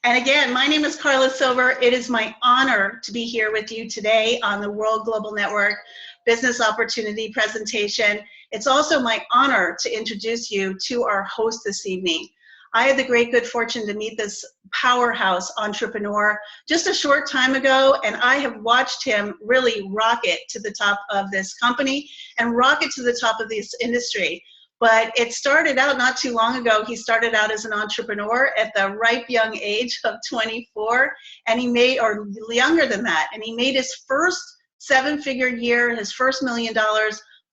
And again, my name is Carla Silver. It is my honor to be here with you today on the World Global Network Business Opportunity presentation. It's also my honor to introduce you to our host this evening. I had the great good fortune to meet this powerhouse entrepreneur just a short time ago, and I have watched him really rocket to the top of this company and rocket to the top of this industry. But it started out not too long ago. He started out as an entrepreneur at the ripe young age of 24, and he made, or younger than that, and he made his first seven-figure year, his first $1 million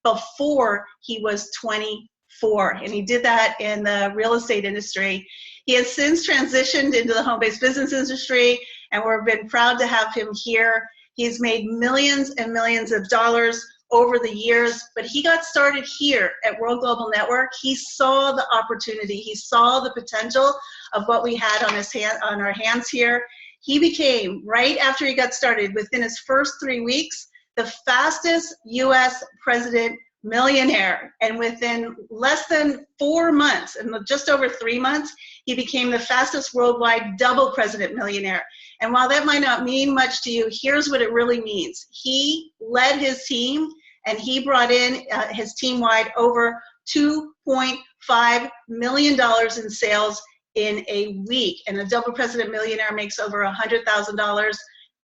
before he was 24. And he did that in the real estate industry. He has since transitioned into the home-based business industry, and we've been proud to have him here. He's made millions and millions of dollars over the years, but he got started here at World Global Network. He saw the opportunity. He saw the potential of what we had on our hands here. He became, right after he got started, within his first 3 weeks, the fastest U.S. president millionaire. And within less than 4 months, and just over 3 months, he became the fastest worldwide double president millionaire. And while that might not mean much to you, here's what it really means. He led his team, and he brought in his team-wide over $2.5 million in sales in a week. And a double president millionaire makes over $100,000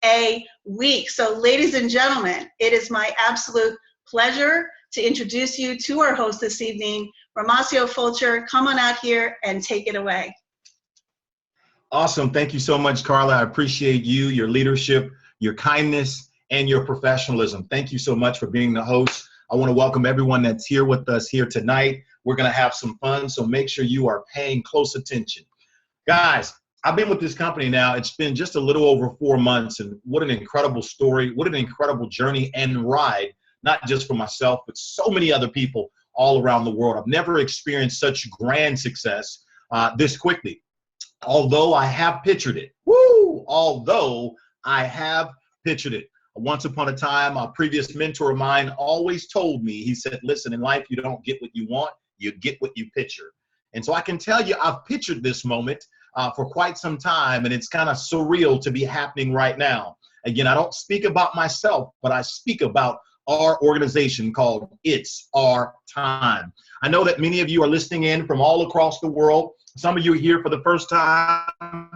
a week. So ladies and gentlemen, it is my absolute pleasure to introduce you to our host this evening, Ramasio Fulcher. Come on out here and take it away. Awesome. Thank you so much, Carla. I appreciate you, your leadership, your kindness, and your professionalism. Thank you so much for being the host. I want to welcome everyone that's here with us here tonight. We're going to have some fun, so make sure you are paying close attention. Guys, I've been with this company now. It's been just a little over 4 months, and what an incredible story. What an incredible journey and ride, not just for myself, but so many other people all around the world. I've never experienced such grand success this quickly. Although I have pictured it. Woo! Although I have pictured it. Once upon a time, a previous mentor of mine always told me, he said, listen, in life, you don't get what you want, you get what you picture. And so I can tell you, I've pictured this moment for quite some time, and it's kind of surreal to be happening right now. Again, I don't speak about myself, but I speak about our organization called It's Our Time. I know that many of you are listening in from all across the world. Some of you are here for the first time.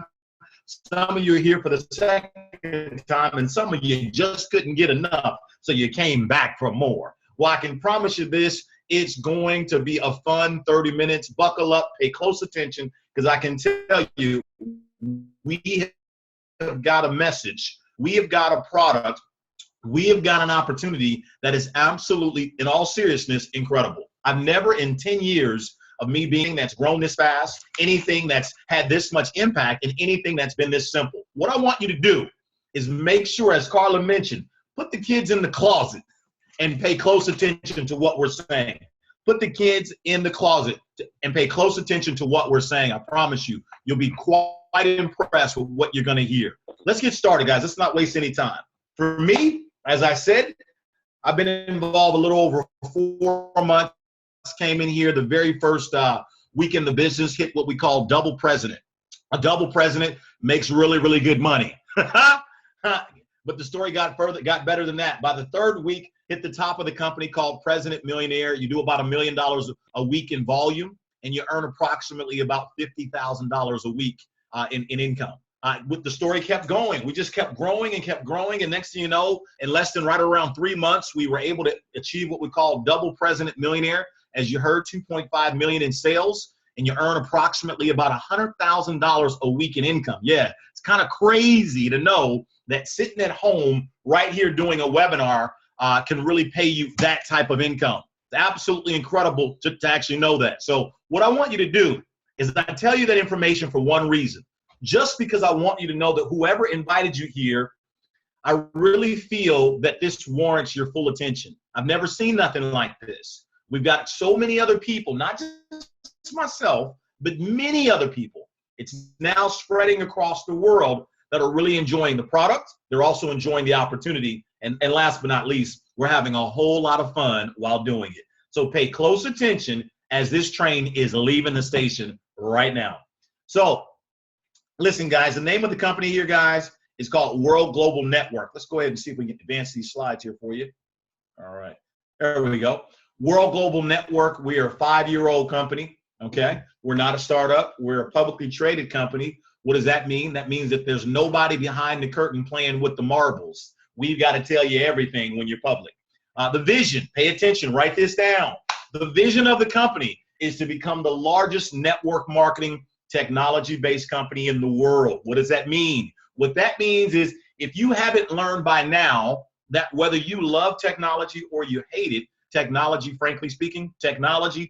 Some of you are here for the second time, and some of you just couldn't get enough, so you came back for more. Well, I can promise you this, it's going to be a fun 30 minutes. Buckle up, pay close attention, because I can tell you, we have got a message. We have got a product. We have got an opportunity that is absolutely, in all seriousness, incredible. I've never in 10 years of me being that's grown this fast, anything that's had this much impact, and anything that's been this simple. What I want you to do is make sure, as Carla mentioned, put the kids in the closet and pay close attention to what we're saying. Put the kids in the closet and pay close attention to what we're saying. I promise you, you'll be quite impressed with what you're going to hear. Let's get started, guys. Let's not waste any time. For me, as I said, I've been involved a little over 4 months. Came in here the very first week in the business, hit what we call double president. A double president makes really, really good money. But the story got better than that. By the third week, hit the top of the company called President Millionaire. You do about $1 million a week in volume, and you earn approximately about $50,000 a week in income. The story kept going. We just kept growing and kept growing. And next thing you know, in less than right around 3 months, we were able to achieve what we call double president millionaire. As you heard, 2.5 million in sales, and you earn approximately about $100,000 a week in income. Yeah, it's kind of crazy to know that sitting at home right here doing a webinar can really pay you that type of income. It's absolutely incredible to actually know that. So what I want you to do is I tell you that information for one reason. Just because I want you to know that whoever invited you here, I really feel that this warrants your full attention. I've never seen nothing like this. We've got so many other people, not just myself, but many other people. It's now spreading across the world that are really enjoying the product. They're also enjoying the opportunity. And last but not least, we're having a whole lot of fun while doing it. So pay close attention as this train is leaving the station right now. So Listen, guys, the name of the company here, guys, is called World Global Network. Let's go ahead and see if we can advance these slides here for you. All right. There we go. World Global Network. We are a 5-year-old company. Okay. We're not a startup. We're a publicly traded company. What does that mean? That means that there's nobody behind the curtain playing with the marbles. We've got to tell you everything when you're public. The vision, pay attention, write this down. The vision of the company is to become the largest network marketing technology-based company in the world. What does that mean? What that means is if you haven't learned by now that whether you love technology or you hate it, technology, frankly speaking, technology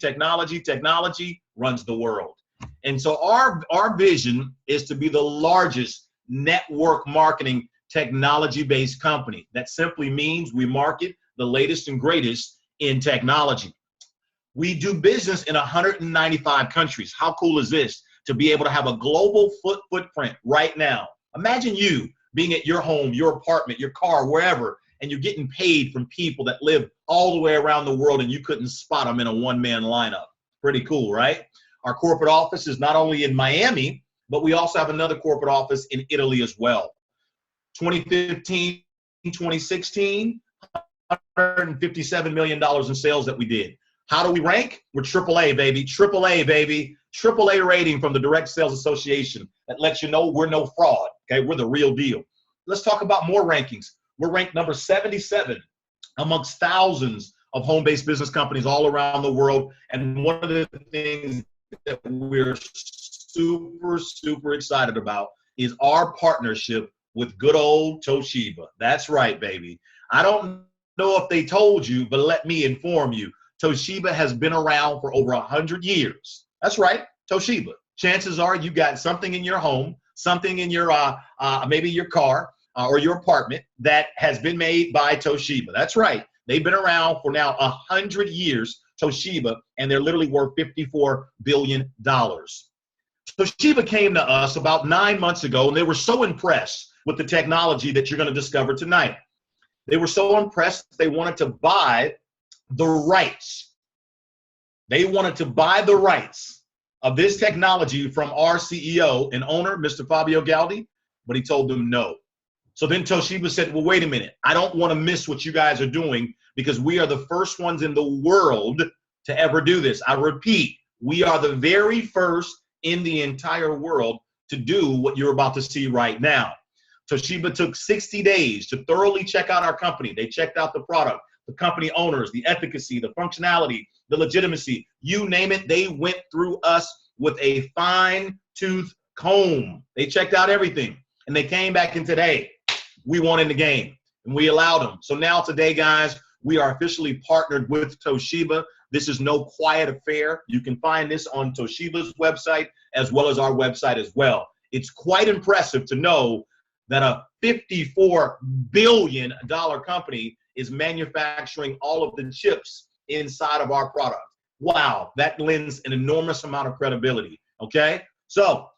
runs the world. And so our vision is to be the largest network marketing technology-based company. That simply means we market the latest and greatest in technology. We do business in 195 countries. How cool is this? To be able to have a global footprint right now. Imagine you being at your home, your apartment, your car, wherever, and you're getting paid from people that live all the way around the world and you couldn't spot them in a one-man lineup. Pretty cool, right? Our corporate office is not only in Miami, but we also have another corporate office in Italy as well. 2015, 2016, $157 million in sales that we did. How do we rank? We're AAA, baby. AAA, baby. AAA rating from the Direct Sales Association that lets you know we're no fraud. Okay, we're the real deal. Let's talk about more rankings. We're ranked number 77 amongst thousands of home-based business companies all around the world. And one of the things that we're super excited about is our partnership with good old Toshiba. That's right, baby. I don't know if they told you, but let me inform you. Toshiba has been around for over 100 years. That's right, Toshiba. Chances are you got something in your home, something in your maybe your car or your apartment that has been made by Toshiba. That's right. They've been around for now 100 years, Toshiba, and they're literally worth $54 billion. Toshiba came to us about 9 months ago, and they were so impressed with the technology that you're going to discover tonight. They were so impressed, they wanted to buy the rights. They wanted to buy the rights of this technology from our CEO and owner, Mr. Fabio Galdi, but he told them no. So then Toshiba said, well, wait a minute. I don't want to miss what you guys are doing because we are the first ones in the world to ever do this. I repeat, we are the very first in the entire world to do what you're about to see right now. Toshiba took 60 days to thoroughly check out our company. They checked out the product, the company owners, the efficacy, the functionality, the legitimacy, you name it. They went through us with a fine-tooth comb. They checked out everything, and they came back in today. We won in the game, and we allowed them. So now today, guys, we are officially partnered with Toshiba. This is no quiet affair. You can find this on Toshiba's website as well as our website as well. It's quite impressive to know that a $54 billion company is manufacturing all of the chips inside of our product. Wow, that lends an enormous amount of credibility, okay? So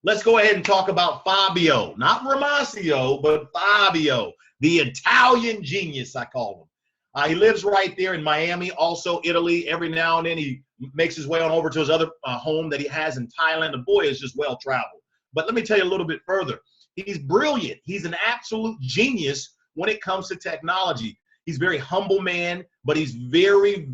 let's go ahead and talk about Fabio, not Ramasio, but Fabio, the Italian genius, I call him. He lives right there in Miami, also Italy. Every now and then he makes his way on over to his other home that he has in Thailand. The boy is just well-traveled. But let me tell you a little bit further. He's brilliant. He's an absolute genius when it comes to technology. He's a very humble man, but he's very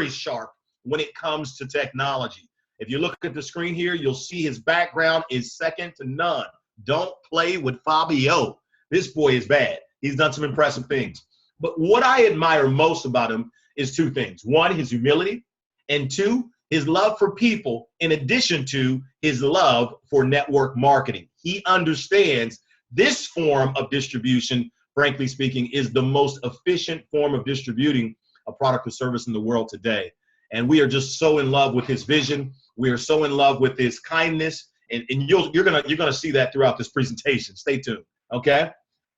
sharp when it comes to technology. If you look at the screen here, you'll see his background is second to none. Don't play with Fabio. This boy is bad. He's done some impressive things. But what I admire most about him is two things. One, his humility, and two, his love for people, in addition to his love for network marketing. He understands this form of distribution, frankly speaking, is the most efficient form of distributing a product or service in the world today. And we are just so in love with his vision. We are so in love with his kindness. And you're gonna see that throughout this presentation. Stay tuned, okay?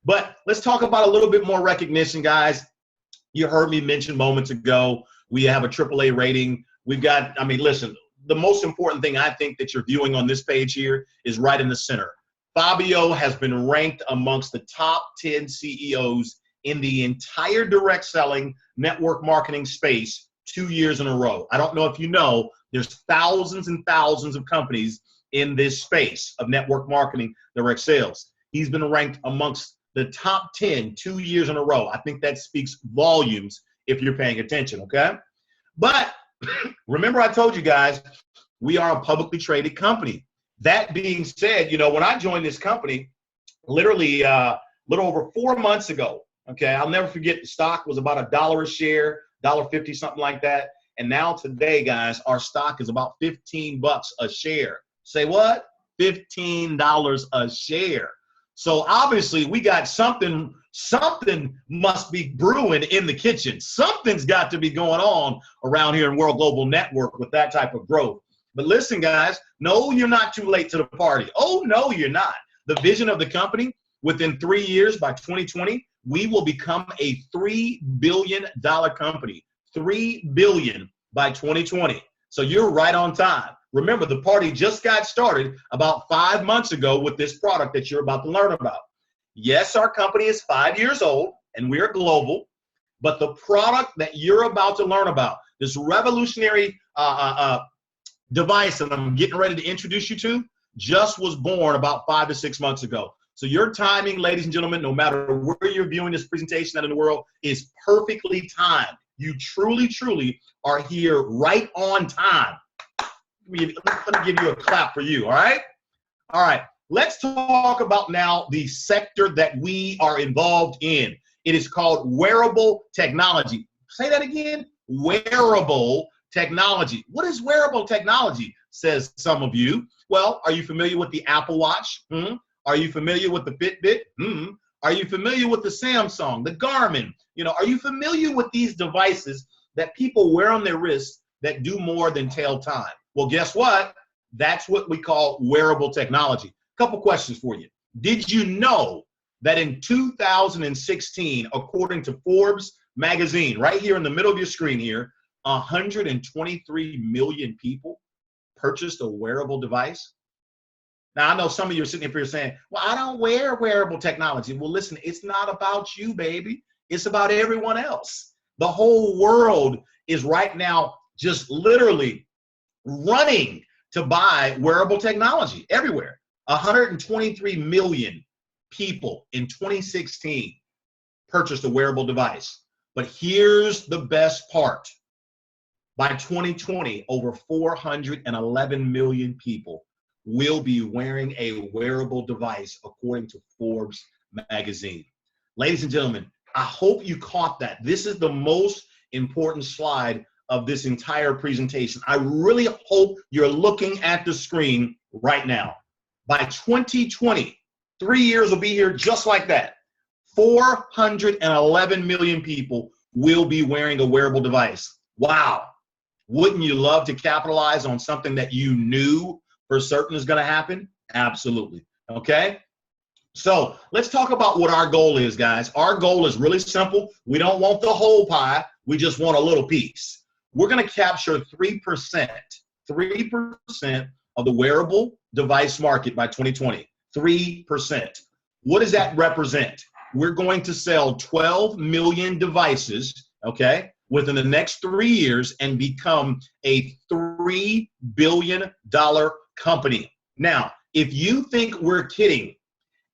But let's talk about a little bit more recognition, guys. You heard me mention moments ago, we have a AAA rating. We've got, I mean, listen, the most important thing I think that you're viewing on this page here is right in the center. Fabio has been ranked amongst the top 10 CEOs in the entire direct selling network marketing space 2 years in a row. I don't know if you know, There's thousands and thousands of companies in this space of network marketing, direct sales. He's been ranked amongst the top 10 2 years in a row. I think that speaks volumes if you're paying attention, okay? But remember I told you guys, we are a publicly traded company. That being said, you know, when I joined this company, literally a little over 4 months ago, okay, I'll never forget, the stock was about $1 a share, $1.50, something like that. And now today, guys, our stock is about 15 bucks a share. Say what? $15 a share. So obviously we got something must be brewing in the kitchen. Something's got to be going on around here in World Global Network with that type of growth. But listen, guys, no, you're not too late to the party. Oh, no, you're not. The vision of the company, within 3 years, by 2020, we will become a $3 billion company. $3 billion by 2020. So you're right on time. Remember, the party just got started about 5 months ago with this product that you're about to learn about. Yes, our company is 5 years old and we're global, but the product that you're about to learn about, this revolutionary device that I'm getting ready to introduce you to, just was born about 5 to 6 months ago. So your timing, ladies and gentlemen, no matter where you're viewing this presentation out in the world, is perfectly timed. You truly, truly are here right on time. Let me give you a clap for you, all right? All right, let's talk about now the sector that we are involved in. It is called wearable technology. Say that again, wearable technology. What is wearable technology, says some of you? Well, are you familiar with the Apple Watch? Are you familiar with the Fitbit? Are you familiar with the Samsung, the Garmin? You know, are you familiar with these devices that people wear on their wrists that do more than tell time? Well, guess what? That's what we call wearable technology. Couple questions for you. Did you know that in 2016, according to Forbes magazine, right here in the middle of your screen here, 123 million people purchased a wearable device? Now, I know some of you are sitting up here saying, well, I don't wear wearable technology. Well, listen, it's not about you, baby. It's about everyone else. The whole world is right now just literally running to buy wearable technology everywhere. 123 million people in 2016 purchased a wearable device. But here's the best part. By 2020, over 411 million people will be wearing a wearable device, according to Forbes magazine. Ladies and gentlemen, I hope you caught that. This is the most important slide of this entire presentation. I really hope you're looking at the screen right now. By 2020, 3 years will be here just like that. 411 million people will be wearing a wearable device. Wow. Wouldn't you love to capitalize on something that you knew for certain is going to happen? Absolutely. Okay. So let's talk about what our goal is, guys. Our goal is really simple. We don't want the whole pie. We just want a little piece. We're going to capture 3% of the wearable device market by 2020. 3%. What does that represent? We're going to sell 12 million devices, okay, within the next 3 years and become a $3 billion company. Now, if you think we're kidding,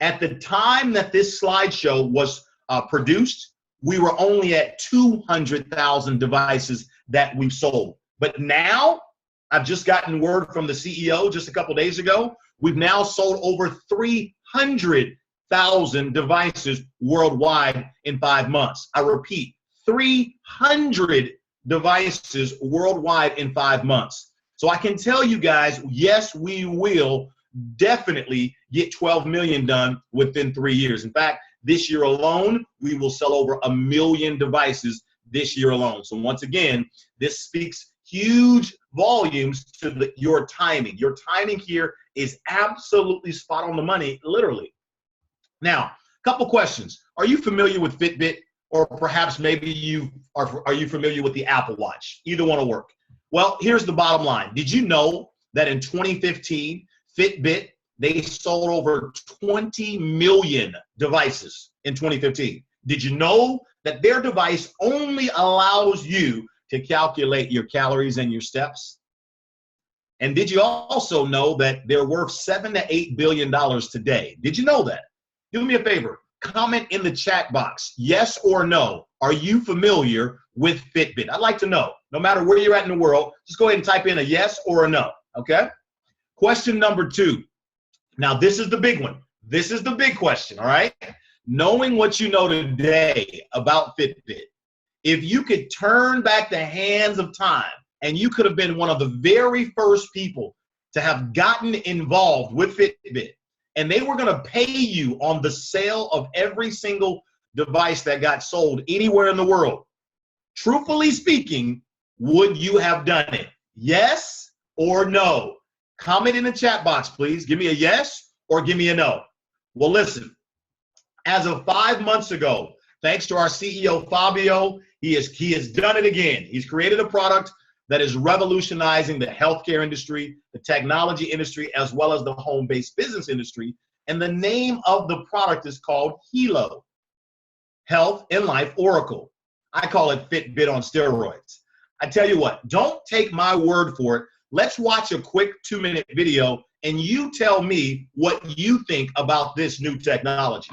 at the time that this slideshow was produced, we were only at 200,000 devices that we've sold. But now, I've just gotten word from the CEO just a couple days ago, we've now sold over 300,000 devices worldwide in 5 months. I repeat, 300 devices worldwide in 5 months. So I can tell you guys, yes, we will definitely get 12 million done within 3 years. In fact, this year alone, we will sell over 1 million devices this year alone. So once again, this speaks huge volumes to your timing. Your timing here is absolutely spot on the money, literally. Now, a couple questions. Are you familiar with Fitbit? Or perhaps maybe are you familiar with the Apple Watch? Either one will work. Well, here's the bottom line. Did you know that in 2015, Fitbit, they sold over 20 million devices in 2015? Did you know that their device only allows you to calculate your calories and your steps? And did you also know that they're worth $7 to $8 billion today? Did you know that? Do me a favor. Comment in the chat box, yes or no. Are you familiar with Fitbit? I'd like to know. No matter where you're at in the world, just go ahead and type in a yes or a no, okay? Question number 2. Now, this is the big one. This is the big question, all right? Knowing what you know today about Fitbit, if you could turn back the hands of time and you could have been one of the very first people to have gotten involved with Fitbit, and they were going to pay you on the sale of every single device that got sold anywhere in the world, truthfully speaking, would you have done it? Yes or no? Comment in the chat box, please. Give me a yes or give me a no. Well, listen, as of 5 months ago, thanks to our CEO, Fabio, he has done it again. He's created a product that is revolutionizing the healthcare industry, the technology industry, as well as the home-based business industry. And the name of the product is called Hilo, Health and Life Oracle. I call it Fitbit on steroids. I tell you what, don't take my word for it. Let's watch a quick 2-minute video and you tell me what you think about this new technology.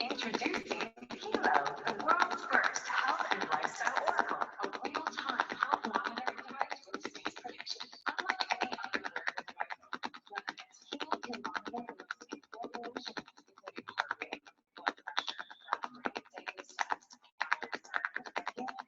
Introducing Hilo, the world's first health and lifestyle oracle, a real-time health monitoring device with disease prediction. Unlike any other medical device, Hilo can monitor and see formulations, including heart rate, blood pressure, daily steps, calorie burn, and even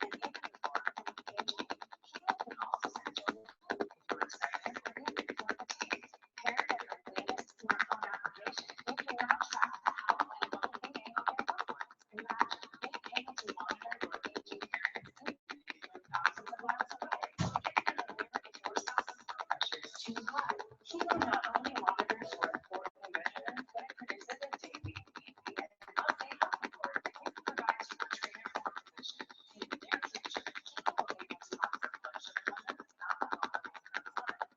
more from engaging. Hilo can also send you a note if you're excited or even for fatigue. Paired with our latest smartphone application, you can now track the health and well-being of your loved ones. Imagine being able to monitor your aging parents instantly from thousands of miles away. Get an alert if your spouse's blood pressure is too high. Hilo not only monitors your important measurements, but it produces a daily, weekly, and monthly health report that you can provide to your trainer or physician. In the near future, Hilo will be able to monitor blood sugar levels, alcohol levels,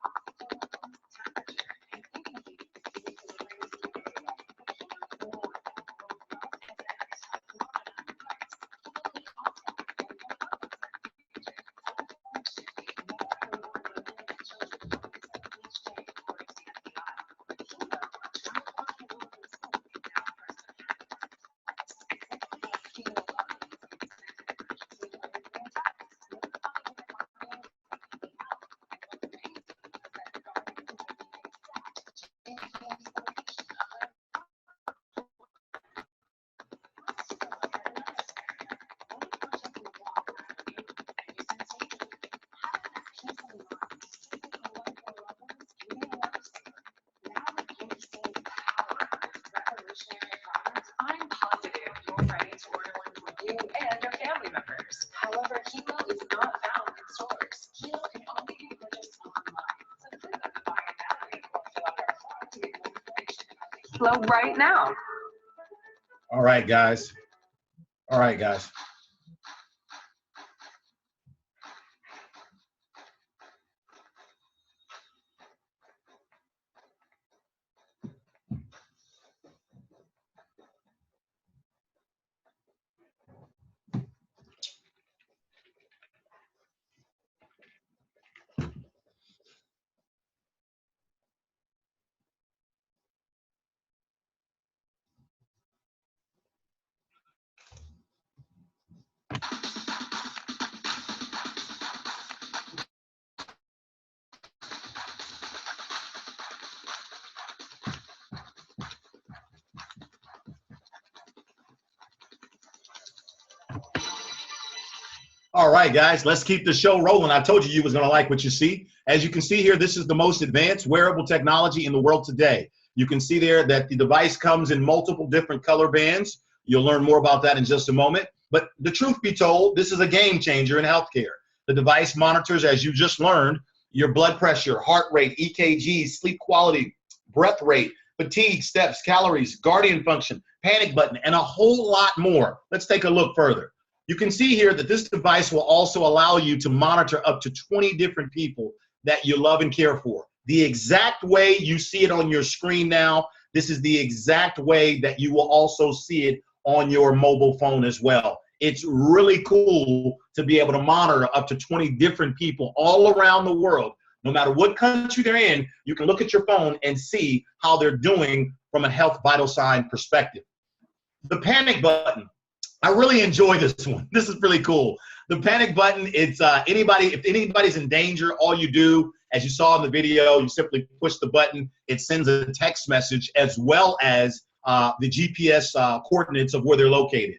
oxygen levels, temperature, and even keep disease deliveries data. Hilo is more than a mobile wellness and exercise monitoring device. Hilo can also prevent your loved ones' future. Self-reflection, more and more women and children focus on each day according to MDI. With Hilo, a 24-year-old consumer can now press the panic button twice. Simply ask Hilo Love to instant emergency alerts and texts, notifying your partner of daily health and well-being status that are guarded to the exact GPS location of their let's go ahead and let's experiment. What if we're taking a walk around your neighborhood and you sense aging? Having that peace of mind to sleep in one of your loved ones can be a lifesaver. Now that you've seen the power of this revolutionary product, I'm positive you're ready to order one for you and your family members. However, Hilo is not found in stores. Hilo can only be purchased online. So click on the buy it now link or fill out our form to get more information about the Hilo right now. All right, guys. All right, guys. All right, guys, let's keep the show rolling. I told you you was going to like what you see. As you can see here, this is the most advanced wearable technology in the world today. You can see there that the device comes in multiple different color bands. You'll learn more about that in just a moment. But the truth be told, this is a game changer in healthcare. The device monitors, as you just learned, your blood pressure, heart rate, EKG, sleep quality, breath rate, fatigue, steps, calories, guardian function, panic button, and a whole lot more. Let's take a look further. You can see here that this device will also allow you to monitor up to 20 different people that you love and care for. The exact way you see it on your screen now, this is the exact way that you will also see it on your mobile phone as well. It's really cool to be able to monitor up to 20 different people all around the world. No matter what country they're in, you can look at your phone and see how they're doing from a health vital sign perspective. The panic button. I really enjoy this one. This is really cool. The panic button, it's if anybody's in danger, all you do, as you saw in the video, you simply push the button. It sends a text message as well as the GPS coordinates of where they're located.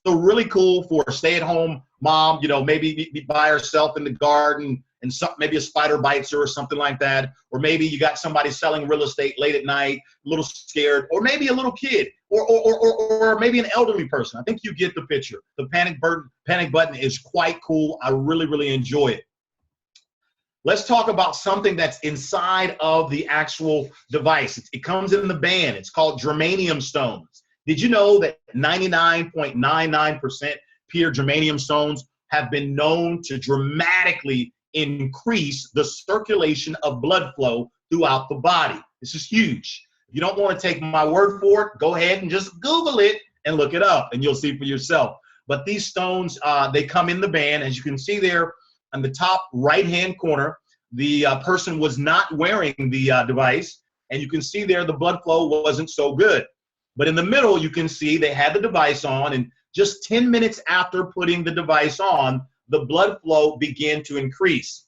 So really cool for a stay-at-home mom, you know, maybe be by herself in the garden and maybe a spider bites her or something like that. Or maybe you got somebody selling real estate late at night, a little scared, or maybe a little kid, or maybe an elderly person. I think you get the picture. The panic button is quite cool. I really, really enjoy it. Let's talk about something that's inside of the actual device. It comes in the band. It's called germanium stones. Did you know that 99.99% pure germanium stones have been known to dramatically increase the circulation of blood flow throughout the body? This is huge. If you don't want to take my word for it, go ahead and just Google it and look it up, and you'll see for yourself. But these stones, they come in the band. As you can see there on the top right-hand corner, the person was not wearing the device, and you can see there the blood flow wasn't so good. But in the middle, you can see they had the device on, and just 10 minutes after putting the device on, the blood flow began to increase.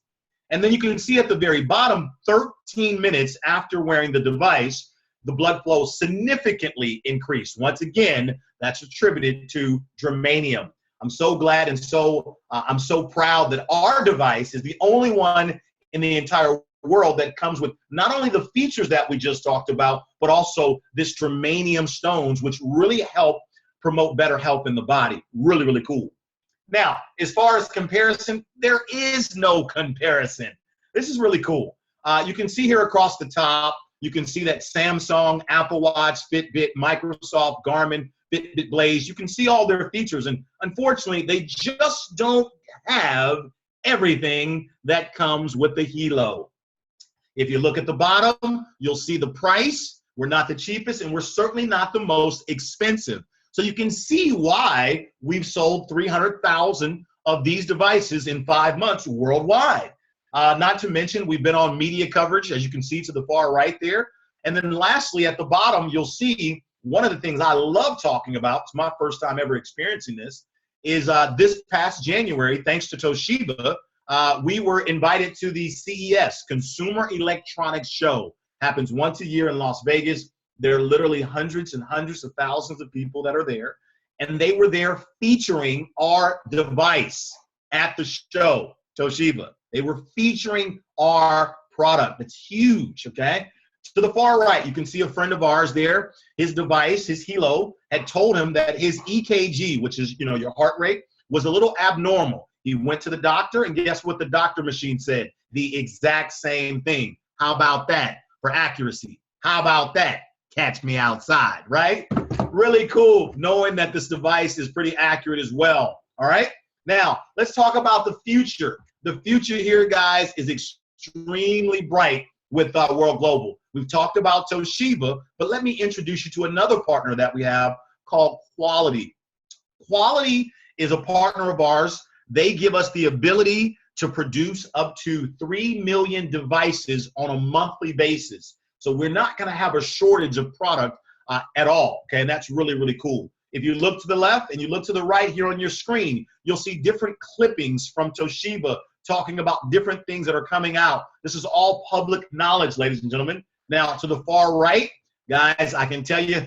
And then you can see at the very bottom, 13 minutes after wearing the device, the blood flow significantly increased. Once again, that's attributed to germanium. I'm so glad and I'm so proud that our device is the only one in the entire world that comes with not only the features that we just talked about, but also this germanium stones, which really help promote better health in the body. Really, really cool. Now, as far as comparison, there is no comparison. This is really cool. You can see here across the top, you can see that Samsung, Apple Watch, Fitbit, Microsoft, Garmin, Fitbit Blaze, you can see all their features. And unfortunately, they just don't have everything that comes with the Hilo. If you look at the bottom, you'll see the price. We're not the cheapest, and we're certainly not the most expensive. So you can see why we've sold 300,000 of these devices in 5 months worldwide. Not to mention, we've been on media coverage, as you can see to the far right there. And then lastly, at the bottom, you'll see one of the things I love talking about, it's my first time ever experiencing this, is this past January, thanks to Toshiba, we were invited to the CES, Consumer Electronics Show. Happens once a year in Las Vegas. There are literally hundreds and hundreds of thousands of people that are there. And they were there featuring our device at the show, Toshiba. They were featuring our product. It's huge, okay? To the far right, you can see a friend of ours there. His device, his Hilo, had told him that his EKG, which is, you know, your heart rate, was a little abnormal. He went to the doctor, and guess what the doctor machine said? The exact same thing. How about that for accuracy? How about that? Catch me outside, right? Really cool knowing that this device is pretty accurate as well, all right? Now, let's talk about the future. The future here, guys, is extremely bright with World Global. We've talked about Toshiba, but let me introduce you to another partner that we have called Quality. Quality is a partner of ours. They give us the ability to produce up to 3 million devices on a monthly basis. So we're not going to have a shortage of product at all, okay? And that's really, really cool. If you look to the left and you look to the right here on your screen, you'll see different clippings from Toshiba talking about different things that are coming out. This is all public knowledge, ladies and gentlemen. Now, to the far right, guys, I can tell you,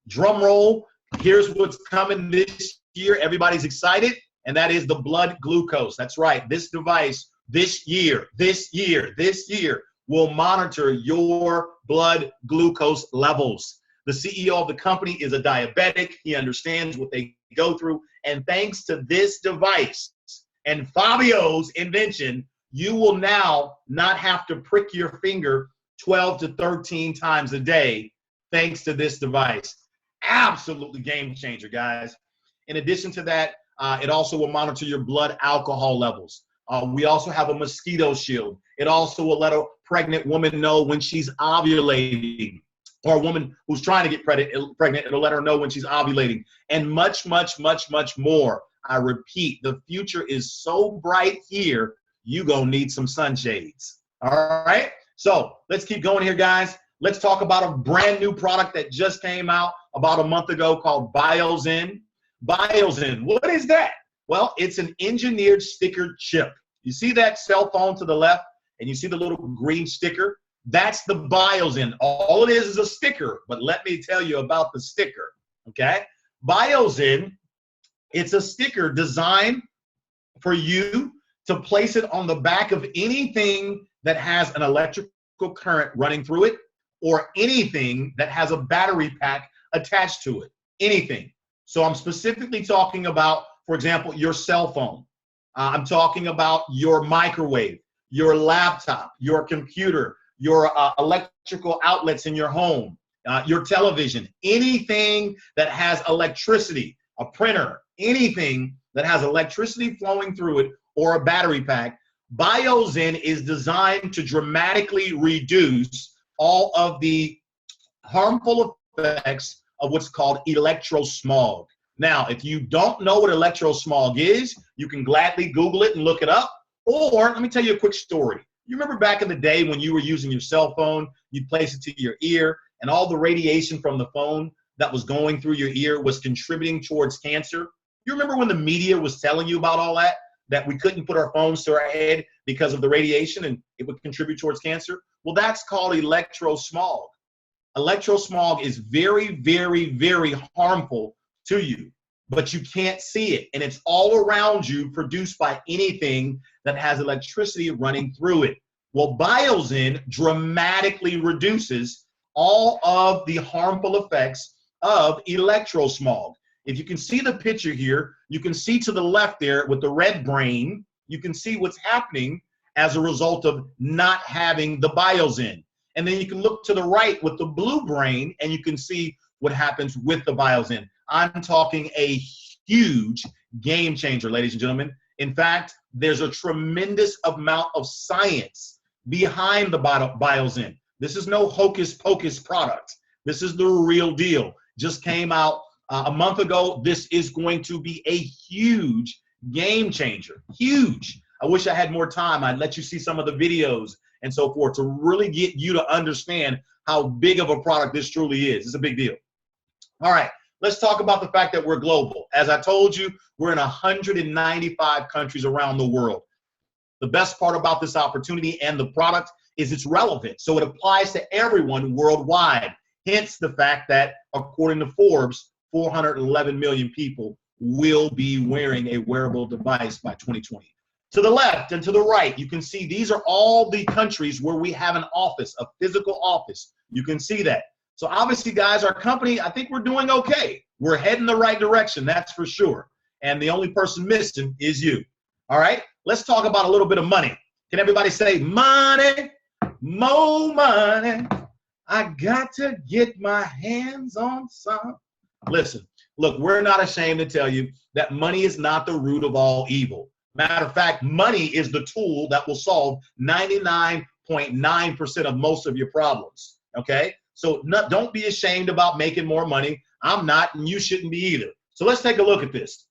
drum roll, here's what's coming this year. Everybody's excited, and that is the blood glucose. That's right. This device, this year, will monitor your blood glucose levels. The CEO of the company is a diabetic. He understands what they go through. And thanks to this device and Fabio's invention, you will now not have to prick your finger 12 to 13 times a day thanks to this device. Absolutely game changer, guys. In addition to that, it also will monitor your blood alcohol levels. We also have a mosquito shield. It also will let a pregnant woman know when she's ovulating, or a woman who's trying to get pregnant, it'll let her know when she's ovulating, and much, much, much, much more. I repeat, the future is so bright here, you gonna need some sunshades. All right, so let's keep going here, guys. Let's talk about a brand new product that just came out about a month ago called BioZen. BioZen, what is that? Well, it's an engineered sticker chip. You see that cell phone to the left, and you see the little green sticker? That's the BioZen. All it is a sticker, but let me tell you about the sticker, okay? BioZen, it's a sticker designed for you to place it on the back of anything that has an electrical current running through it, or anything that has a battery pack attached to it, anything. So I'm specifically talking about, for example, your cell phone. I'm talking about your microwave, your laptop, your computer, your electrical outlets in your home, your television, anything that has electricity, a printer, anything that has electricity flowing through it or a battery pack. BioZen is designed to dramatically reduce all of the harmful effects of what's called electrosmog. Now, if you don't know what electrosmog is, you can gladly Google it and look it up. Or let me tell you a quick story. You remember back in the day when you were using your cell phone, you'd place it to your ear, and all the radiation from the phone that was going through your ear was contributing towards cancer? You remember when the media was telling you about all that? That we couldn't put our phones to our head because of the radiation and it would contribute towards cancer? Well, that's called electrosmog. Electrosmog is very, very, very harmful to you, but you can't see it. And it's all around you, produced by anything that has electricity running through it. Well, BioZen dramatically reduces all of the harmful effects of electrosmog. If you can see the picture here, you can see to the left there with the red brain, you can see what's happening as a result of not having the BioZen. And then you can look to the right with the blue brain, and you can see what happens with the BioZen. I'm talking a huge game changer, ladies and gentlemen. In fact, there's a tremendous amount of science behind the BioZen. This is no hocus pocus product. This is the real deal. Just came out a month ago. This is going to be a huge game changer. Huge. I wish I had more time. I'd let you see some of the videos and so forth to really get you to understand how big of a product this truly is. It's a big deal. All right, let's talk about the fact that we're global. As I told you, we're in 195 countries around the world. The best part about this opportunity and the product is it's relevant. So it applies to everyone worldwide. Hence the fact that, according to Forbes, 411 million people will be wearing a wearable device by 2020. To the left and to the right, you can see these are all the countries where we have an office, a physical office. You can see that. So obviously, guys, our company, I think we're doing okay. We're heading the right direction, that's for sure. And the only person missing is you. All right, let's talk about a little bit of money. Can everybody say money, more money? I got to get my hands on some. Listen, look, we're not ashamed to tell you that money is not the root of all evil. Matter of fact, money is the tool that will solve 99.9% of most of your problems, okay? So don't be ashamed about making more money. I'm not, and you shouldn't be either. So let's take a look at this.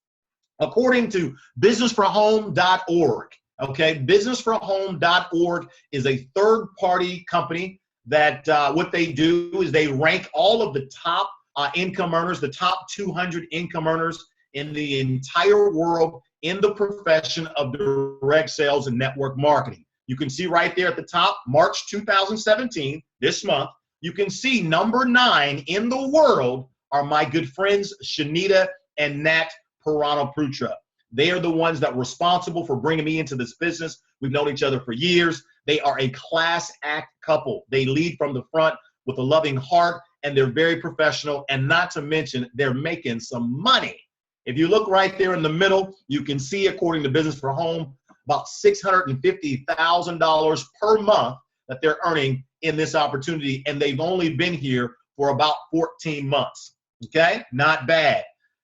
According to businessforhome.org, okay, businessforhome.org is a third-party company that what they do is they rank all of the top income earners, the top 200 income earners in the entire world in the profession of direct sales and network marketing. You can see right there at the top, March 2017, this month, you can see number 9 in the world are my good friends, Shanita and Nat Pirano-Putra. They are the ones that were responsible for bringing me into this business. We've known each other for years. They are a class act couple. They lead from the front with a loving heart, and they're very professional, and not to mention, they're making some money. If you look right there in the middle, you can see, according to Business for Home, about $650,000 per month that they're earning in this opportunity, and they've only been here for about 14 months. Okay, not bad.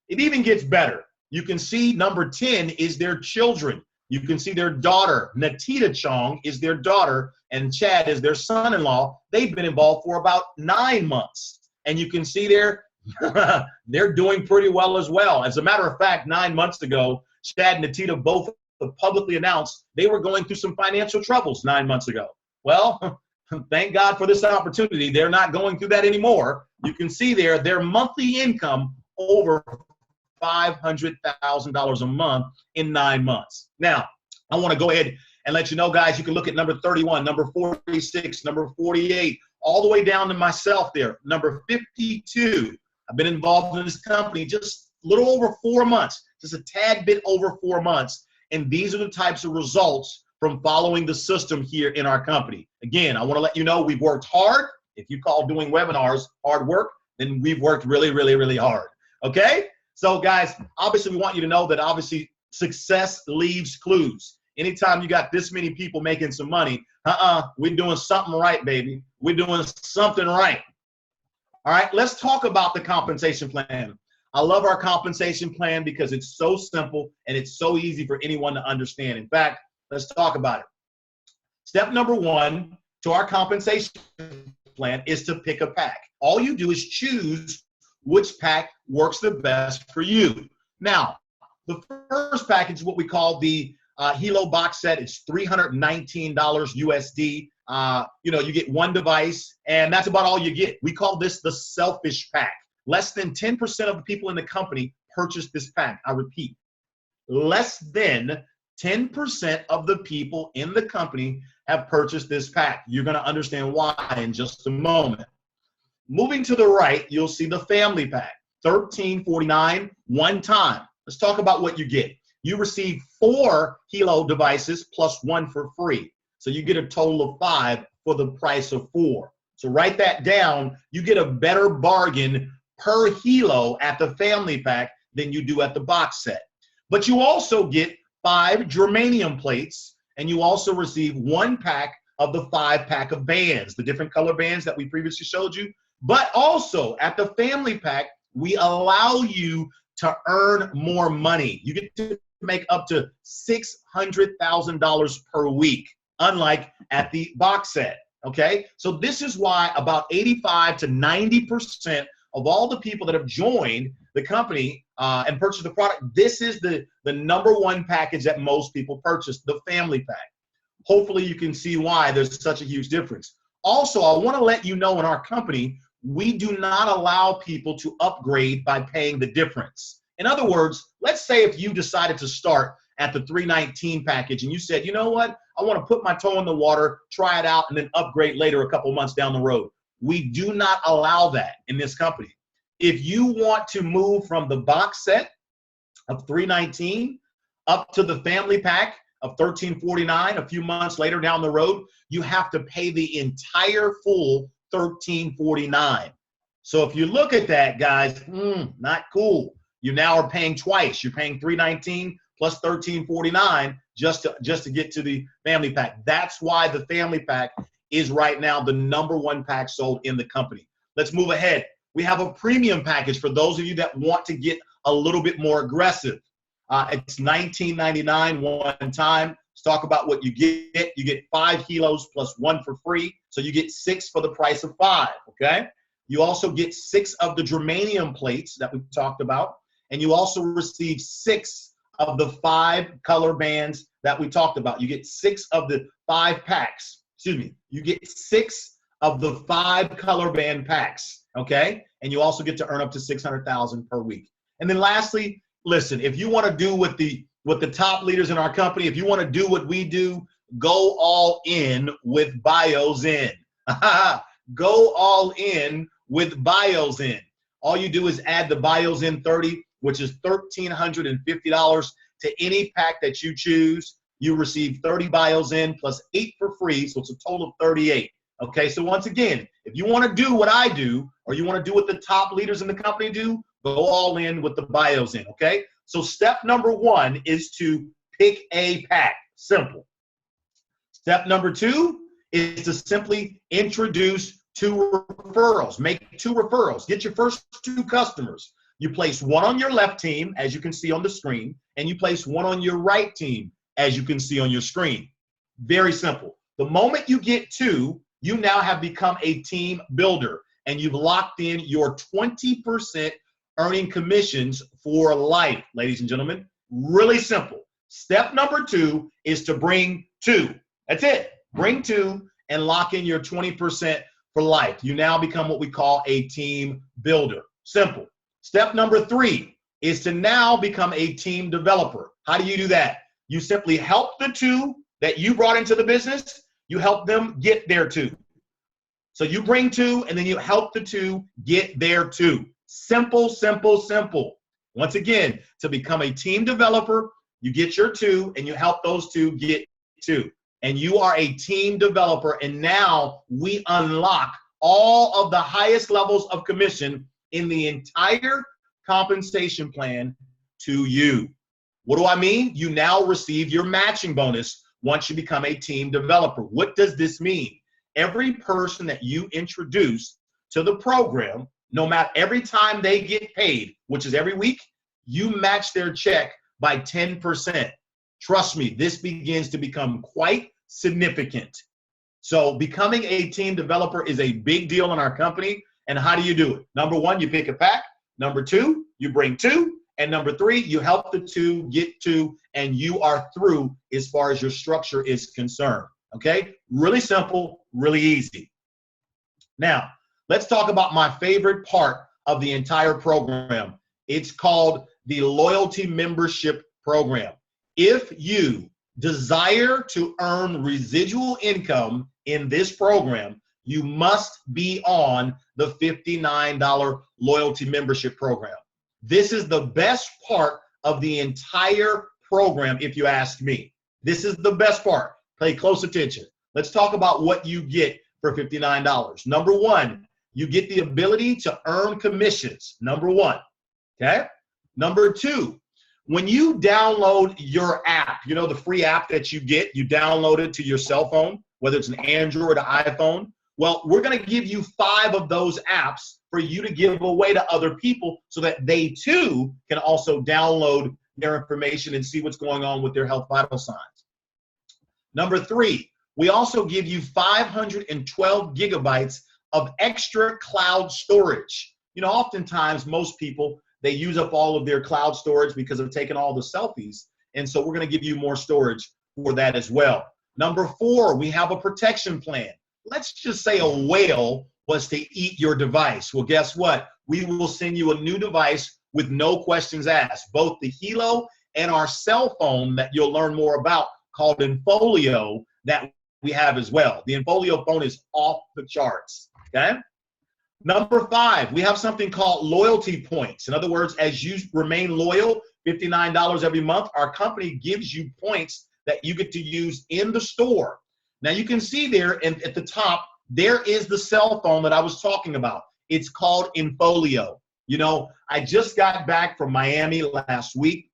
It even gets better. You can see number 10 is their children. You can see their daughter, Natita Chong is their daughter, and Chad is their son-in-law. They've been involved for about 9 months. And you can see they're doing pretty well as well. As a matter of fact, 9 months ago, Chad and Natita both publicly announced they were going through some financial troubles 9 months ago. Well, thank God for this opportunity. They're not going through that anymore. You can see there their monthly income over $500,000 a month in 9 months. Now, I want to go ahead and let you know, guys, you can look at number 31, number 46, number 48, all the way down to myself there, number 52. I've been involved in this company just a little over 4 months, just a tad bit over 4 months. And these are the types of results from following the system here in our company. Again, I want to let you know we've worked hard. If you call doing webinars hard work, then we've worked really, really, really hard. Okay? So guys, obviously we want you to know that obviously success leaves clues. Anytime you got this many people making some money, we're doing something right, baby. We're doing something right. All right, let's talk about the compensation plan. I love our compensation plan because it's so simple and it's so easy for anyone to understand. In fact, let's talk about it. Step number 1 to our compensation plan is to pick a pack. All you do is choose which pack works the best for you. Now, the first package is what we call the Hilo box set. It's $319 USD. You get one device, and that's about all you get. We call this the selfish pack. Less than 10% of the people in the company purchase this pack. I repeat, less than 10% of the people in the company have purchased this pack. You're going to understand why in just a moment. Moving to the right, you'll see the family pack, $13.49 one time. Let's talk about what you get. You receive 4 Hilo devices plus 1 for free. So you get a total of 5 for the price of 4. So write that down. You get a better bargain per Hilo at the family pack than you do at the box set. But you also get 5 germanium plates, and you also receive 1 pack of the 5 pack of bands, the different color bands that we previously showed you. But also at the family pack, we allow you to earn more money. You get to make up to $600,000 per week, unlike at the box set, okay? So this is why about 85 to 90% of all the people that have joined the company and purchased the product, this is the number 1 package that most people purchase, the family pack. Hopefully you can see why there's such a huge difference. Also, I want to let you know in our company, we do not allow people to upgrade by paying the difference. In other words, let's say if you decided to start at the $319 package and you said, you know what, I want to put my toe in the water, try it out, and then upgrade later a couple months down the road. We do not allow that in this company. If you want to move from the box set of $319 up to the family pack of $13.49 a few months later down the road, you have to pay the entire full $13.49. So if you look at that, guys, not cool. You now are paying twice. You're paying $319 plus $13.49 just to get to the family pack. That's why the family pack is right now the number 1 pack sold in the company. Let's move ahead. We have a premium package for those of you that want to get a little bit more aggressive. It's $19.99 one time. Let's talk about what you get. You get 5 Hilos plus 1 for free. So you get 6 for the price of 5, okay? You also get 6 of the germanium plates that we talked about. And you also receive 6 of the 5 color bands that we talked about. You get 6 of the 5 packs. Excuse me. You get 6 of the 5 color band packs, okay? And you also get to earn up to $600,000 per week. And then lastly, listen, if you want to do what the top leaders in our company, if you want to do what we do, go all in with BioZen. Go all in with BioZen. All you do is add the BioZen 30 which is $1,350 to any pack that you choose. You receive 30 bios in plus 8 for free, so it's a total of 38. Okay, so once again, if you want to do what I do, or you want to do what the top leaders in the company do, go all in with the bios in, okay? So step number 1 is to pick a pack. Simple. Step number 2 is to simply introduce 2 referrals. Make 2 referrals. Get your first 2 customers. You place 1 on your left team, as you can see on the screen, and you place 1 on your right team, as you can see on your screen. Very simple. The moment you get 2, you now have become a team builder, and you've locked in your 20% earning commissions for life, ladies and gentlemen. Really simple. Step number 2 is to bring 2. That's it. Bring 2 and lock in your 20% for life. You now become what we call a team builder. Simple. Step number 3 is to now become a team developer. How do you do that? You simply help the 2 that you brought into the business, you help them get their 2. So you bring 2 and then you help the 2 get their 2. Simple, simple, simple. Once again, to become a team developer, you get your 2 and you help those 2 get 2. And you are a team developer, and now we unlock all of the highest levels of commission in the entire compensation plan to you. What do I mean? You now receive your matching bonus once you become a team developer. What does this mean? Every person that you introduce to the program, no matter every time they get paid, which is every week, you match their check by 10%. Trust me, this begins to become quite significant. So becoming a team developer is a big deal in our company. And how do you do it? Number 1, you pick a pack. Number 2, you bring 2. And number 3, you help the 2 get 2, and you are through as far as your structure is concerned. Okay? Really simple, really easy. Now, let's talk about my favorite part of the entire program. It's called the Loyalty Membership Program. If you desire to earn residual income in this program, you must be on the $59 Loyalty Membership Program. This is the best part of the entire program, if you ask me. This is the best part. Pay close attention. Let's talk about what you get for $59. Number 1, you get the ability to earn commissions. Number 1. Okay? Number 2, when you download your app, you know, the free app that you get, you download it to your cell phone, whether it's an Android or iPhone. Well, we're going to give you 5 of those apps for you to give away to other people so that they too can also download their information and see what's going on with their health vital signs. Number 3, we also give you 512 gigabytes of extra cloud storage. You know, oftentimes most people, they use up all of their cloud storage because of taking all the selfies. And so we're going to give you more storage for that as well. Number 4, we have a protection plan. Let's just say a whale was to eat your device. Well, guess what? We will send you a new device with no questions asked, both the Helo and our cell phone that you'll learn more about called Infolio that we have as well. The Infolio phone is off the charts, okay? Number 5, we have something called loyalty points. In other words, as you remain loyal, $59 every month, our company gives you points that you get to use in the store. Now you can see there at the top, there is the cell phone that I was talking about. It's called Infolio. You know, I just got back from Miami last week,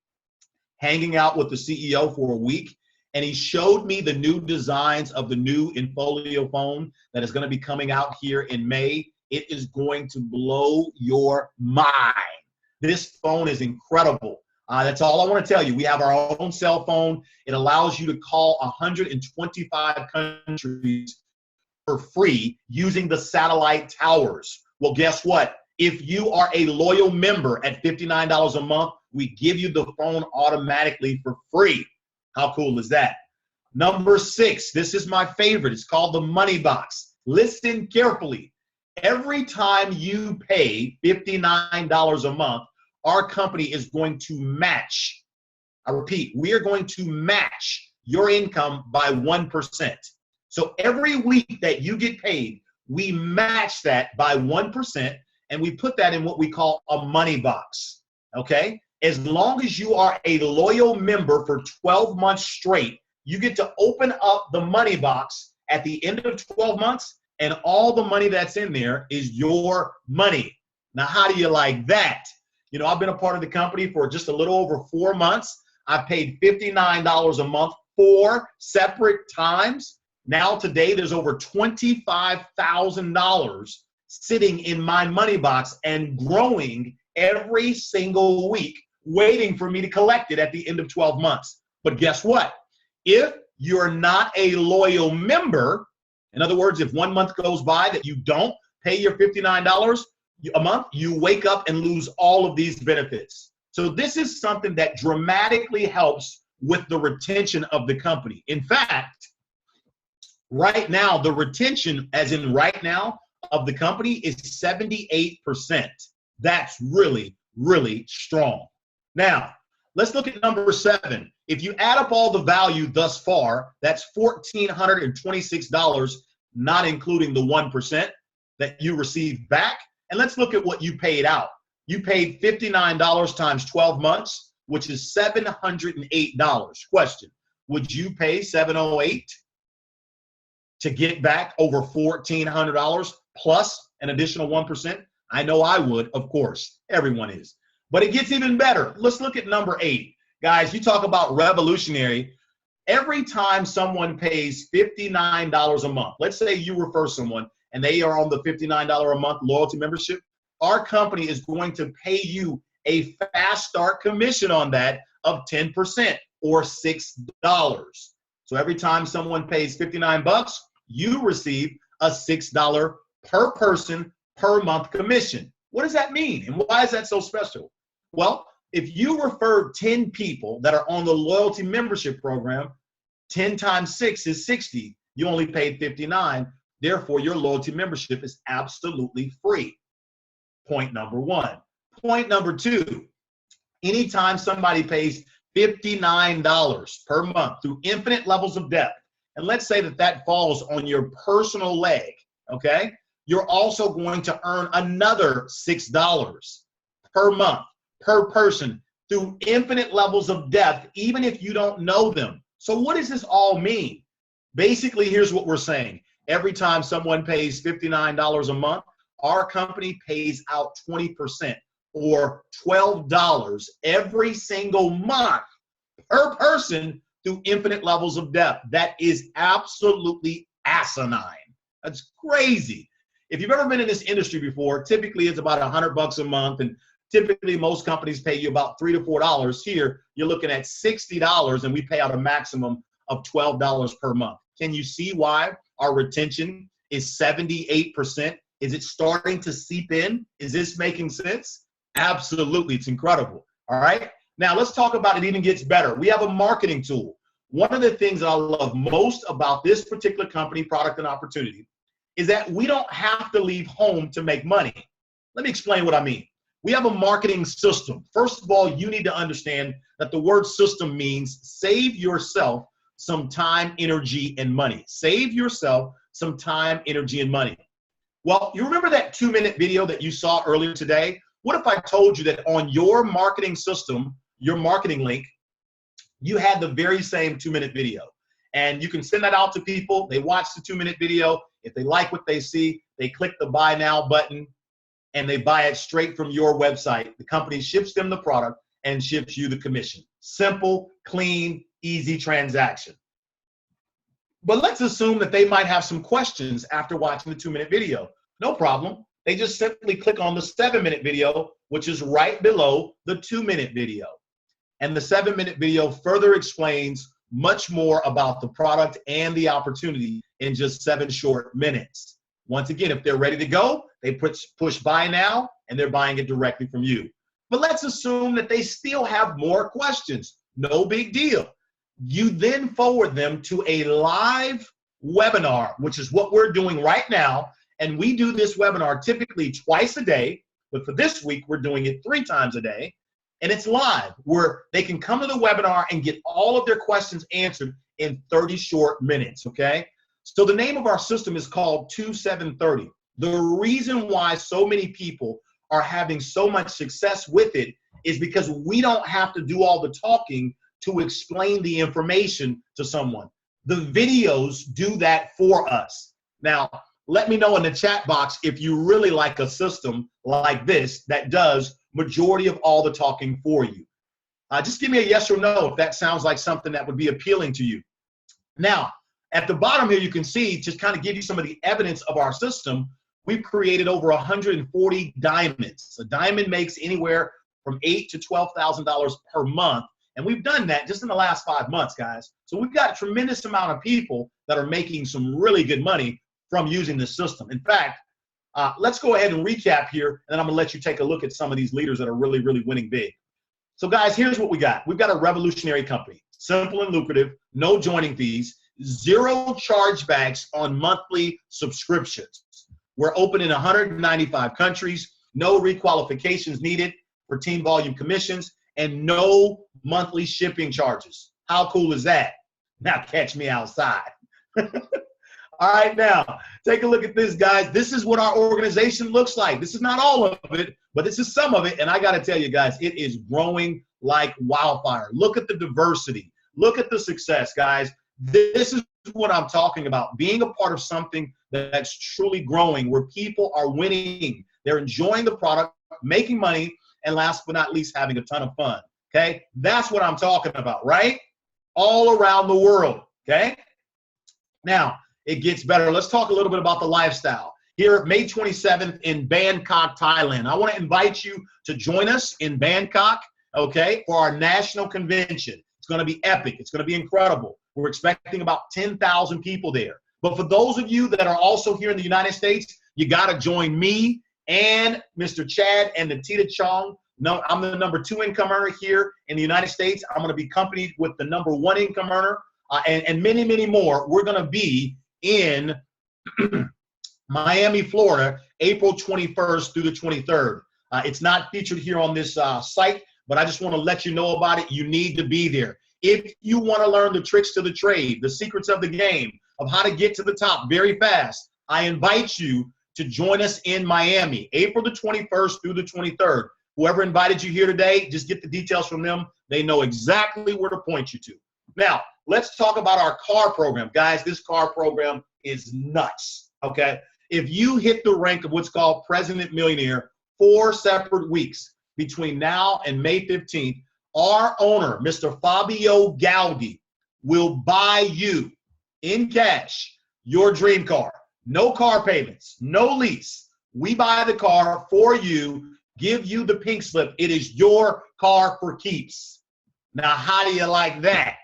hanging out with the CEO for a week, and he showed me the new designs of the new Infolio phone that is going to be coming out here in May. It is going to blow your mind. This phone is incredible. That's all I want to tell you. We have our own cell phone. It allows you to call 125 countries for free using the satellite towers. Well, guess what? If you are a loyal member at $59 a month, we give you the phone automatically for free. How cool is that? Number 6, this is my favorite. It's called the Money Box. Listen carefully. Every time you pay $59 a month, our company is going to match. I repeat, we are going to match your income by 1%. So every week that you get paid, we match that by 1%, and we put that in what we call a money box. okay? As long as you are a loyal member for 12 months straight, you get to open up the money box at the end of 12 months, and all the money that's in there is your money. Now, how do you like that? You know, I've been a part of the company for just a little over 4 months. I've paid $59 a month 4 separate times. Now today, there's over $25,000 sitting in my money box and growing every single week, waiting for me to collect it at the end of 12 months. But guess what? If you're not a loyal member, in other words, if 1 month goes by that you don't pay your $59 a month, you wake up and lose all of these benefits. So this is something that dramatically helps with the retention of the company. In fact, right now, the retention, as in right now, of the company is 78%. That's really, really strong. Now, let's look at number 7. If you add up all the value thus far, that's $1,426, not including the 1% that you received back. And let's look at what you paid out. You paid $59 times 12 months, which is $708. Question, would you pay $708 to get back over $1,400 plus an additional 1%? I know I would, of course. Everyone is. But it gets even better. Let's look at number 8. Guys, you talk about revolutionary. Every time someone pays $59 a month, let's say you refer someone and they are on the $59 a month loyalty membership, our company is going to pay you a fast start commission on that of 10% or $6. So every time someone pays 59 bucks, you receive a $6 per person per month commission. What does that mean? And why is that so special? Well, if you refer 10 people that are on the loyalty membership program, 10 times 6 is 60. You only paid 59. Therefore, your loyalty membership is absolutely free. Point number 1. Point number 2, anytime somebody pays $59 per month through infinite levels of depth, and let's say that that falls on your personal leg, okay, you're also going to earn another $6 per month, per person, through infinite levels of depth, even if you don't know them. So what does this all mean? Basically, here's what we're saying. Every time someone pays $59 a month, our company pays out 20% or $12 every single month per person through infinite levels of depth. That is absolutely asinine. That's crazy. If you've ever been in this industry before, typically it's about $100 a month, and typically most companies pay you about $3 to $4. Here, you're looking at $60, and we pay out a maximum of $12 per month. Can you see why our retention is 78%? Is it starting to seep in? Is this making sense? Absolutely. It's incredible. All right. Now let's talk about it even gets better. We have a marketing tool. One of the things that I love most about this particular company, Product and Opportunity, is that we don't have to leave home to make money. Let me explain what I mean. We have a marketing system. First of all, you need to understand that the word system means save yourself some time, energy, and money. Save yourself some time, energy, and money. Well, you remember that 2-minute video that you saw earlier today? What if I told you that on your marketing system, your marketing link, you had the very same 2-minute video? And you can send that out to people. They watch the 2-minute video. If they like what they see, they click the buy now button and they buy it straight from your website. The company ships them the product and ships you the commission. Simple, clean, easy transaction. But let's assume that they might have some questions after watching the 2-minute video. No problem. They just simply click on the 7-minute video, which is right below the 2-minute video. And the 7-minute video further explains much more about the product and the opportunity in just 7 short minutes. Once again, if they're ready to go, they push buy now and they're buying it directly from you. But let's assume that they still have more questions. No big deal. You then forward them to a live webinar, which is what we're doing right now. And we do this webinar typically twice a day, but for this week, we're doing it 3 times a day. And it's live, where they can come to the webinar and get all of their questions answered in 30 short minutes, okay? So the name of our system is called 2730. The reason why so many people are having so much success with it is because we don't have to do all the talking to explain the information to someone. The videos do that for us. Now, let me know in the chat box if you really like a system like this that does majority of all the talking for you. Just give me a yes or no if that sounds like something that would be appealing to you. Now, at the bottom here, you can see, just kind of give you some of the evidence of our system, we've created over 140 diamonds. A diamond makes anywhere from $8,000 to $12,000 per month. And we've done that just in the last 5 months, guys. So we've got a tremendous amount of people that are making some really good money from using this system. In fact, let's go ahead and recap here, and then I'm gonna let you take a look at some of these leaders that are really, really winning big. So guys, here's what we got. We've got a revolutionary company, simple and lucrative, no joining fees, 0 chargebacks on monthly subscriptions. We're open in 195 countries, no requalifications needed for team volume commissions, and no monthly shipping charges. How cool is that? Now catch me outside. All right, now take a look at this, guys. This is what our organization looks like. This is not all of it, but this is some of it. And I got to tell you guys, it is growing like wildfire. Look at the diversity. Look at the success, guys. This is what I'm talking about, being a part of something that's truly growing, where people are winning. They're enjoying the product, making money, and last but not least, having a ton of fun, okay? That's what I'm talking about, right? All around the world, okay? Now, it gets better. Let's talk a little bit about the lifestyle. Here, May 27th in Bangkok, Thailand. I want to invite you to join us in Bangkok, okay, for our national convention. It's going to be epic. It's going to be incredible. We're expecting about 10,000 people there. But for those of you that are also here in the United States, you got to join me and Mr. Chad and Natita Chong. No, I'm the #2 income earner here in the United States. I'm going to be accompanied with the #1 income earner and many, many more. We're going to be in Miami, Florida, April 21st through the 23rd. It's not featured here on this site, but I just want to let you know about it. You need to be there. If you want to learn the tricks to the trade, the secrets of the game, of how to get to the top very fast, I invite you to join us in Miami, April the 21st through the 23rd. Whoever invited you here today, just get the details from them. They know exactly where to point you to. Now, let's talk about our car program. Guys, this car program is nuts, okay? If you hit the rank of what's called President Millionaire 4 separate weeks between now and May 15th, our owner, Mr. Fabio Gaudi, will buy you in cash your dream car. No car payments, no lease. We buy the car for you, give you the pink slip. It is your car for keeps. Now, how do you like that?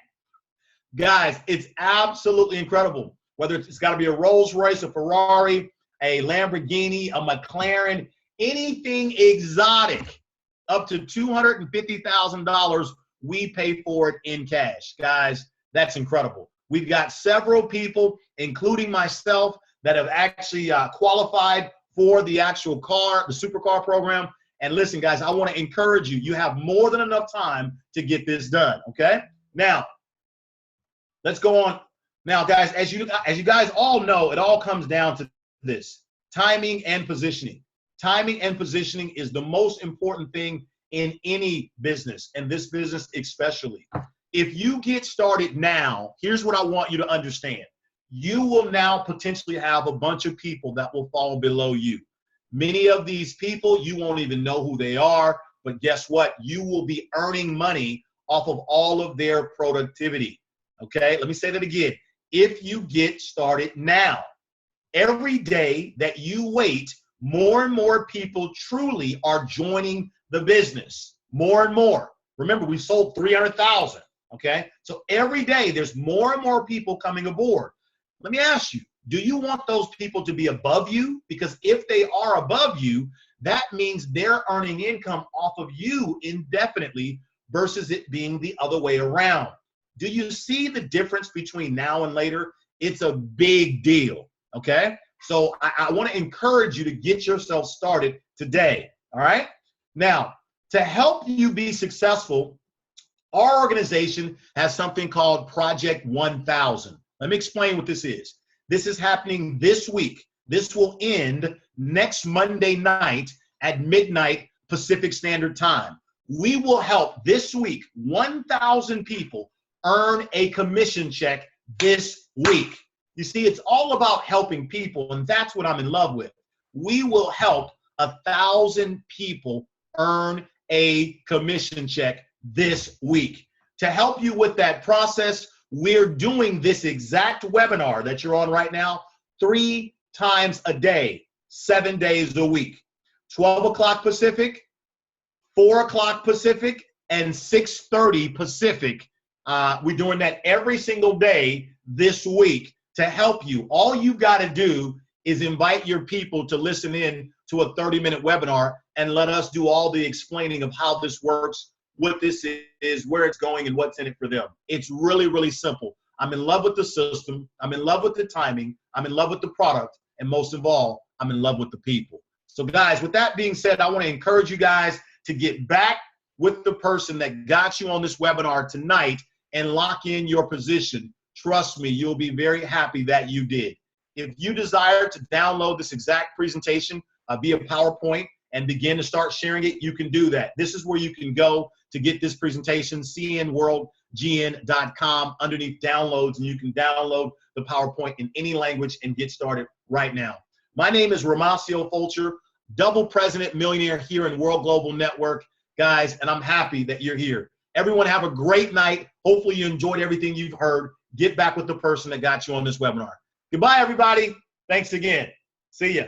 Guys, it's absolutely incredible. Whether it's got to be a Rolls Royce, a Ferrari, a Lamborghini, a McLaren, anything exotic, up to $250,000, we pay for it in cash. Guys, that's incredible. We've got several people, including myself, that have actually qualified for the actual car, the supercar program. And listen, guys, I want to encourage you. You have more than enough time to get this done, okay? Now, let's go on. Now, guys, as you guys all know, it all comes down to this: timing and positioning. Timing and positioning is the most important thing in any business, and this business especially. If you get started now, here's what I want you to understand. You will now potentially have a bunch of people that will fall below you. Many of these people, you won't even know who they are, but guess what? You will be earning money off of all of their productivity. Okay, let me say that again. If you get started now, every day that you wait, more and more people truly are joining the business. More and more. Remember, we sold 300,000. Okay, so every day there's more and more people coming aboard. Let me ask you, do you want those people to be above you? Because if they are above you, that means they're earning income off of you indefinitely versus it being the other way around. Do you see the difference between now and later? It's a big deal, okay? So I want to encourage you to get yourself started today, all right? Now, to help you be successful, our organization has something called Project 1000. Let me explain what this is. This is happening this week. This will end next Monday night at midnight Pacific Standard Time. We will help this week 1,000 people earn a commission check this week. You see, it's all about helping people, and that's what I'm in love with. We will help 1,000 people earn a commission check this week. To help you with that process, we're doing this exact webinar that you're on right now 3 times a day, 7 days a week. 12 o'clock Pacific, 4 o'clock Pacific, and 6:30 Pacific. We're doing that every single day this week to help you. All you got to do is invite your people to listen in to a 30-minute webinar and let us do all the explaining of how this works, what this is, where it's going, and what's in it for them. It's really, really simple. I'm in love with the system. I'm in love with the timing. I'm in love with the product. And most of all, I'm in love with the people. So guys, with that being said, I want to encourage you guys to get back with the person that got you on this webinar tonight and lock in your position. Trust me, you'll be very happy that you did. If you desire to download this exact presentation via PowerPoint and begin to start sharing it, you can do that. This is where you can go to get this presentation, cnworldgn.com, underneath downloads, and you can download the PowerPoint in any language and get started right now. My name is Romacio Fulcher, double president millionaire here in World Global Network, guys, and I'm happy that you're here. Everyone have a great night. Hopefully you enjoyed everything you've heard. Get back with the person that got you on this webinar. Goodbye, everybody. Thanks again. See ya.